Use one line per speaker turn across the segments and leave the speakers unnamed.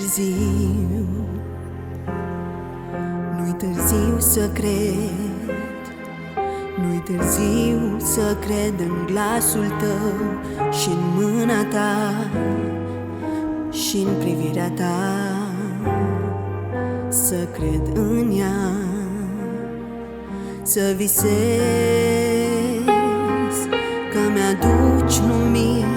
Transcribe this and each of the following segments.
târziu, nu-i târziu să cred, nu-i târziu să cred în glasul tău și în mâna ta și în privirea ta, să cred în ea, să visez că mi-aduci lumini,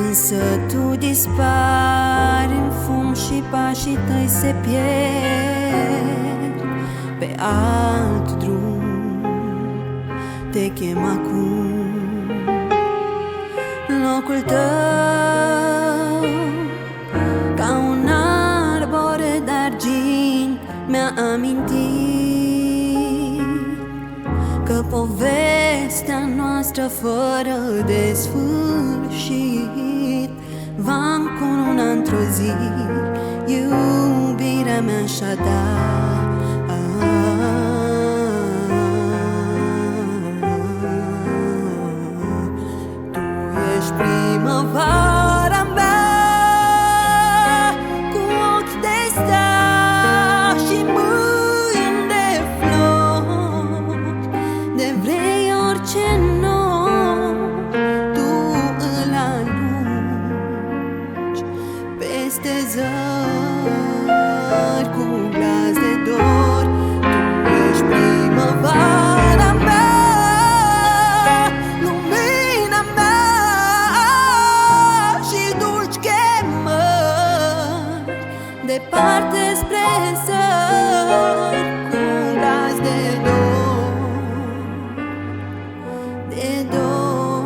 însă tu dispari în fum și pașii tăi se pierd pe alt drum. Te chem acum, locul tău ca un arbore de-argint mi-a amintit că povestea noastră fără de sfârșit va încununa într-o zi iubirea mea și a ta. Tu ești primăvara mea cu ochi de stea și mâini de flori, de vrei orice nor, tu îl alungi peste zări cu glas de dor. Tu ești primăvara mea, lumina mea și dulci chemări departe spre zări cu glas de dor, de dor.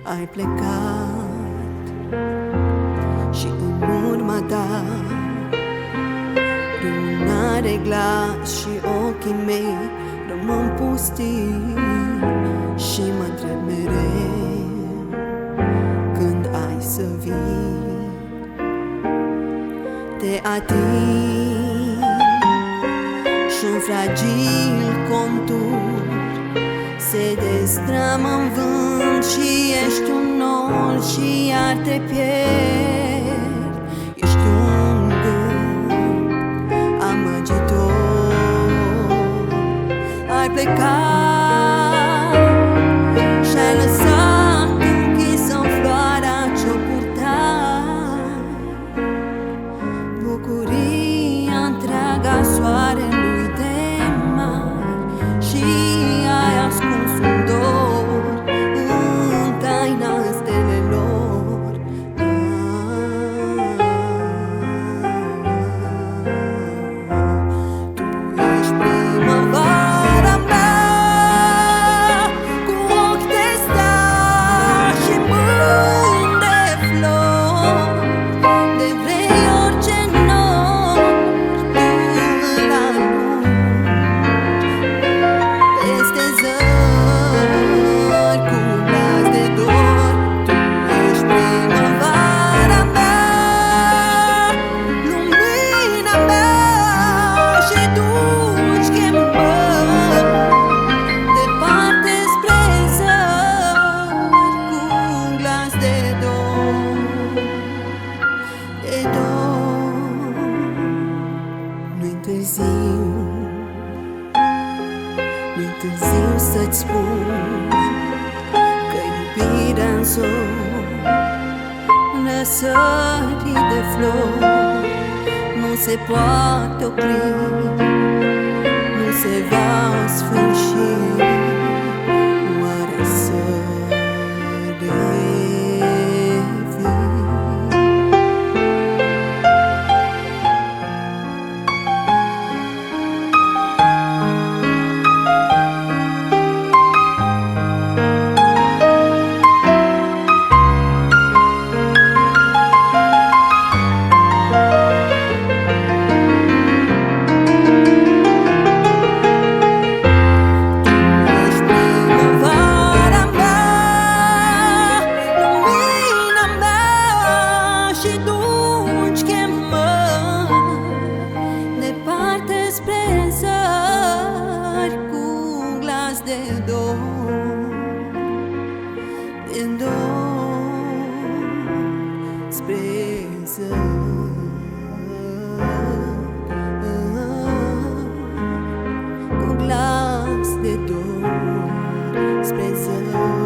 Ai plecat și în urma ta nu are glas și ochii mei rămân pustii și mă întreb mereu când ai să vii. Te ating și-un fragil contur se destramă în vânt și ești un nor și iar te pierd. Ești un gând amăgitor. Ai plecat și-ai lăsat închisă în floarea ce-o purtai, bucuria întreaga soarelui de mare, și ai ascuns un dor în taina stelelor. Tu ești primăvara mea cu ochi de stea și mâini de flori, de vrei orice nor, tu îl alungi peste zări cu glas de dor. Tu ești primăvara mea, lumina mea și dulci chemări departe spre zări cu glas de dor, de dor. Nu-i târziu, nu-i târziu să-ți spun că iubirea-n zori, răsării de flori, nu se poate opri, nu se va sfârși. Oare să revii? viață.